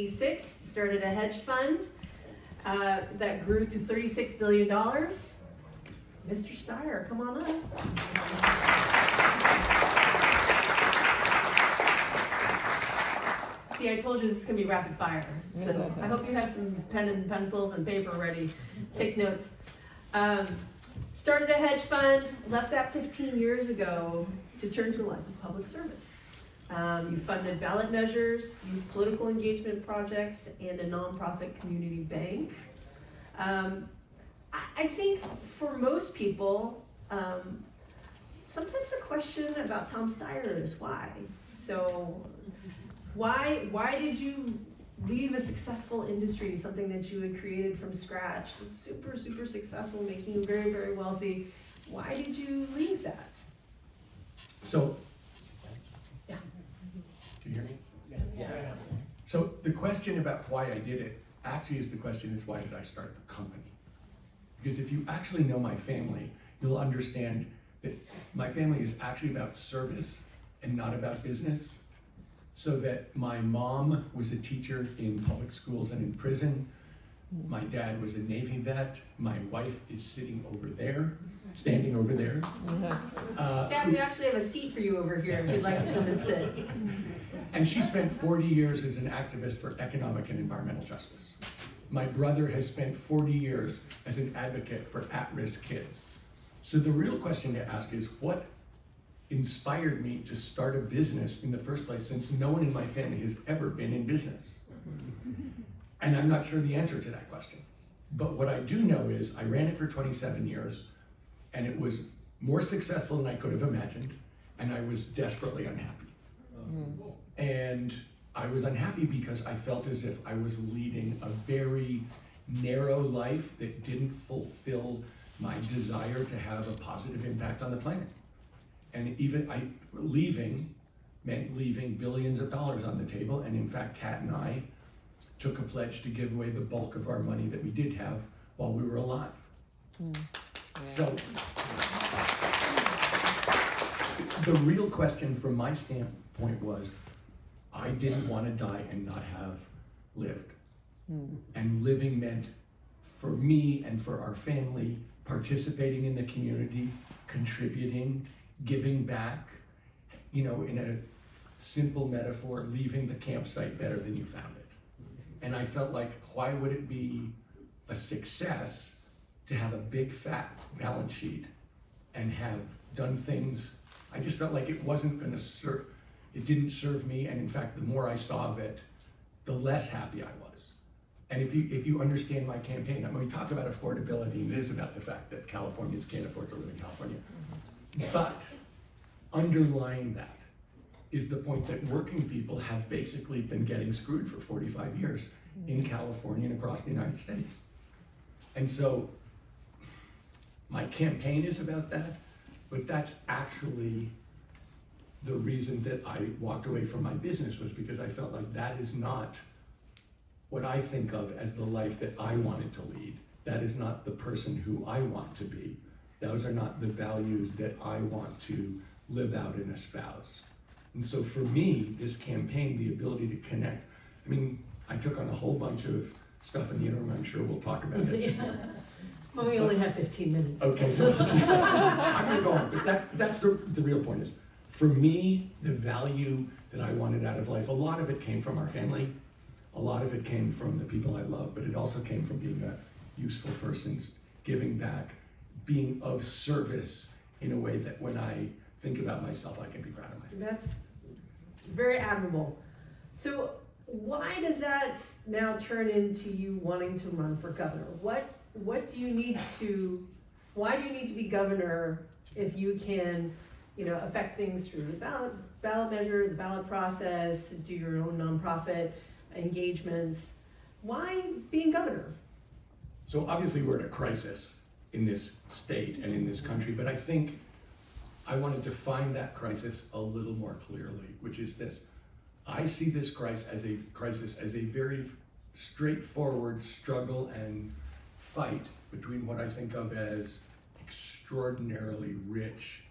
1986, started a hedge fund that grew to $36 billion. Mr. Steyer, come on up. See, I told you this is going to be rapid fire, so I hope you have some pen and pencils and paper ready. Take notes. Started a hedge fund, left that 15 years ago to turn to a life of public service. You funded ballot measures, youth political engagement projects, and a nonprofit community bank. I think for most people, sometimes the question about Tom Steyer is why. So why did you leave a successful industry, something that you had created from scratch, super, super successful, making you very, very wealthy? Why did you leave that? So, yeah. Do you hear me? Yeah. So the question about why I did it actually is the question is why did I start the company? Because if you actually know my family, you'll understand that my family is actually about service and not about business. So that my mom was a teacher in public schools and in prison. My dad was a Navy vet. My wife is sitting over there, standing over there. Dad, we actually have a seat for you over here if you'd like to come and sit. And she spent 40 years as an activist for economic and environmental justice. My brother has spent 40 years as an advocate for at-risk kids. So the real question to ask is, what inspired me to start a business in the first place, since no one in my family has ever been in business? And I'm not sure the answer to that question. But what I do know is I ran it for 27 years, and it was more successful than I could have imagined, and I was desperately unhappy. And I was unhappy because I felt as if I was leading a very narrow life that didn't fulfill my desire to have a positive impact on the planet. And even leaving meant leaving billions of dollars on the table. And in fact, Kat and I took a pledge to give away the bulk of our money that we did have while we were alive. So the real question from my standpoint was, I didn't want to die and not have lived. And living meant, for me and for our family, participating in the community, contributing, giving back, in a simple metaphor, leaving the campsite better than you found it. And I felt like, why would it be a success to have a big fat balance sheet and have done things? I just felt like it wasn't going to serve, it didn't serve me. And in fact, the more I saw of it, the less happy I was. And if you understand my campaign, I mean, we talk about affordability, and it is about the fact that Californians can't afford to live in California. But underlying that is the point that working people have basically been getting screwed for 45 years in California and across the United States. And so my campaign is about that, but that's actually the reason that I walked away from my business, was because I felt like that is not what I think of as the life that I wanted to lead. That is not the person who I want to be. Those are not the values that I want to live out and espouse. And so for me, this campaign, the ability to connect, I mean, I took on a whole bunch of stuff in the interim. I'm sure we'll talk about it. Well, we only have 15 minutes. Okay, so I'm gonna go on, but that's the real point is, for me, the value that I wanted out of life, a lot of it came from our family, a lot of it came from the people I love, but it also came from being a useful person, giving back, being of service in a way that when I think about myself, I can be proud of myself. That's very admirable. So why does that now turn into you wanting to run for governor? What do you need to, why do you need to be governor if you can, affect things through the ballot measure, the ballot process, do your own nonprofit engagements? Why being governor? So obviously we're at a crisis in this state and in this country, but I think I want to define that crisis a little more clearly, which is this. I see this crisis as a very straightforward struggle and fight between what I think of as extraordinarily rich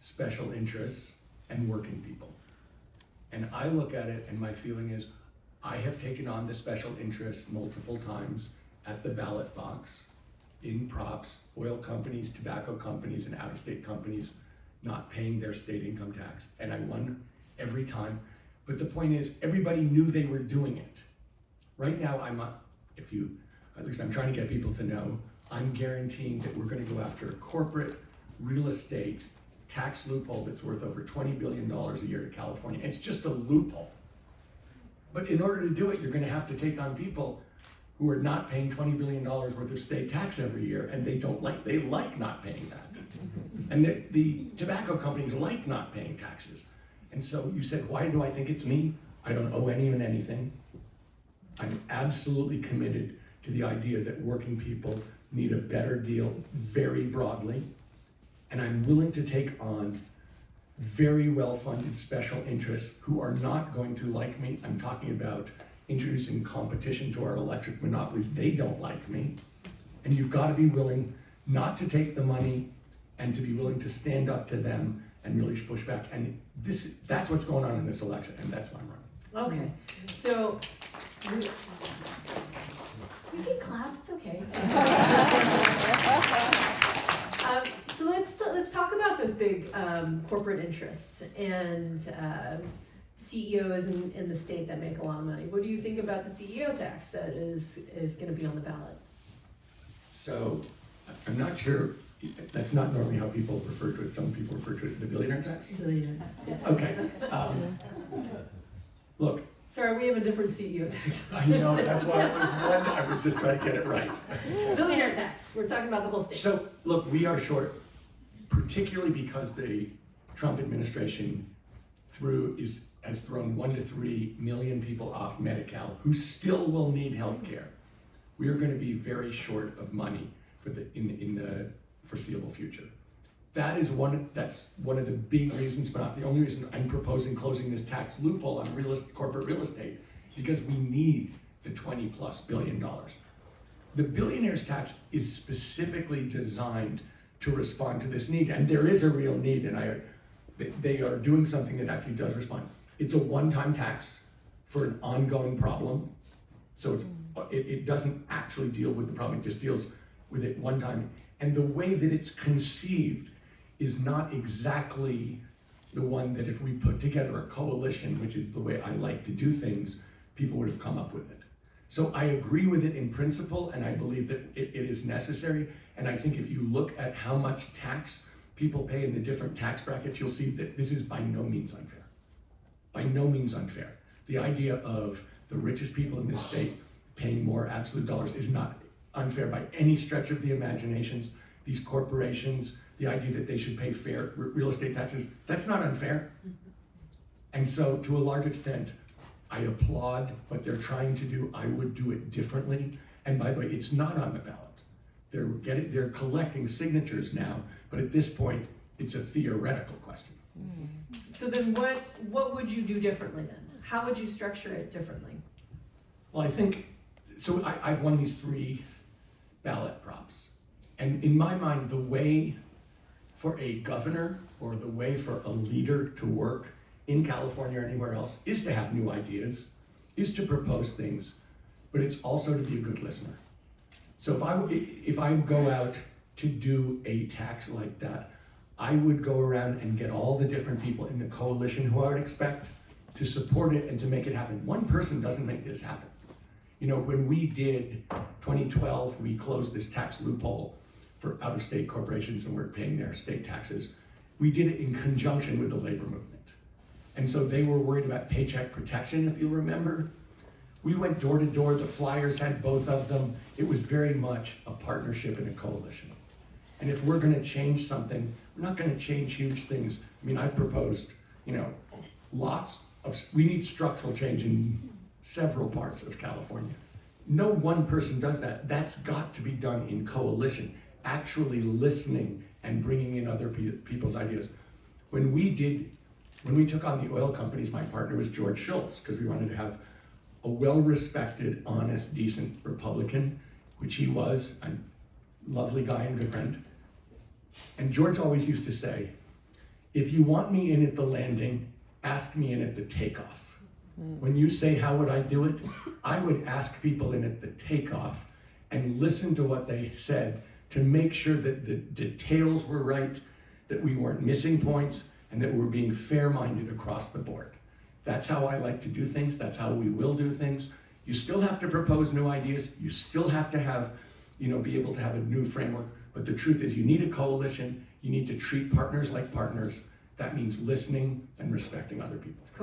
special interests and working people. And I look at it and my feeling is, I have taken on the special interest multiple times at the ballot box in props, oil companies, tobacco companies, and out-of-state companies not paying their state income tax. And I won every time. But the point is, everybody knew they were doing it. Right now, at least I'm trying to get people to know, I'm guaranteeing that we're gonna go after a corporate real estate tax loophole that's worth over $20 billion a year to California. It's just a loophole. But in order to do it, you're gonna have to take on people who are not paying $20 billion worth of state tax every year, and they like not paying that. And the tobacco companies like not paying taxes. And so you said, why do I think it's me? I don't owe anyone anything. I'm absolutely committed to the idea that working people need a better deal very broadly. And I'm willing to take on very well-funded special interests who are not going to like me. I'm talking about introducing competition to our electric monopolies. They don't like me. And you've got to be willing not to take the money and to be willing to stand up to them and really push back. And that's what's going on in this election, and that's why I'm running. Okay, so we can clap, it's okay. So let's talk about those big corporate interests and CEOs in the state that make a lot of money. What do you think about the CEO tax that is going to be on the ballot? So I'm not sure, that's not normally how people refer to it. Some people refer to it as the billionaire tax. Billionaire tax, yes. Okay. Look. Sorry, we have a different CEO tax. I know, that's why I was just trying to get it right. Billionaire tax, we're talking about the whole state. So, look, we are short, particularly because the Trump administration has thrown 1 to 3 million people off Medi-Cal who still will need health care. We are going to be very short of money in the foreseeable future. That's one of the big reasons, but not the only reason, I'm proposing closing this tax loophole on corporate real estate, because we need the $20+ billion. The billionaires tax is specifically designed to respond to this need, and there is a real need, and they are doing something that actually does respond. It's a one-time tax for an ongoing problem, so it doesn't actually deal with the problem, it just deals with it one time. And the way that it's conceived is not exactly the one that if we put together a coalition, which is the way I like to do things, people would have come up with it. So I agree with it in principle, and I believe that it is necessary. And I think if you look at how much tax people pay in the different tax brackets, you'll see that this is by no means unfair. By no means unfair. The idea of the richest people in this state paying more absolute dollars is not unfair by any stretch of the imaginations. These corporations, the idea that they should pay fair real estate taxes, that's not unfair. And so to a large extent, I applaud what they're trying to do. I would do it differently. And by the way, it's not on the ballot. They're collecting signatures now, but at this point, it's a theoretical question. So then what would you do differently then? How would you structure it differently? Well, I think, so I've won these 3 ballot props. And in my mind, the way for a governor or the way for a leader to work in California or anywhere else is to have new ideas, is to propose things, but it's also to be a good listener. So if I go out to do a tax like that, I would go around and get all the different people in the coalition who I would expect to support it and to make it happen. One person doesn't make this happen. You know, when we did 2012, we closed this tax loophole for out-of-state corporations and weren't paying their state taxes. We did it in conjunction with the labor movement. And so they were worried about paycheck protection, if you remember. We went door to door, the flyers had both of them. It was very much a partnership and a coalition. And if we're gonna change something, we're not gonna change huge things. I mean, I proposed, we need structural change in several parts of California. No one person does that. That's got to be done in coalition, actually listening and bringing in other people's ideas. When we took on the oil companies, my partner was George Shultz, because we wanted to have a well-respected, honest, decent Republican, which he was, a lovely guy and good friend. And George always used to say, if you want me in at the landing, ask me in at the takeoff. When you say, how would I do it? I would ask people in at the takeoff and listen to what they said to make sure that the details were right, that we weren't missing points, and that we're being fair-minded across the board. That's how I like to do things. That's how we will do things. You still have to propose new ideas. You still have to have, be able to have a new framework. But the truth is, you need a coalition. You need to treat partners like partners. That means listening and respecting other people.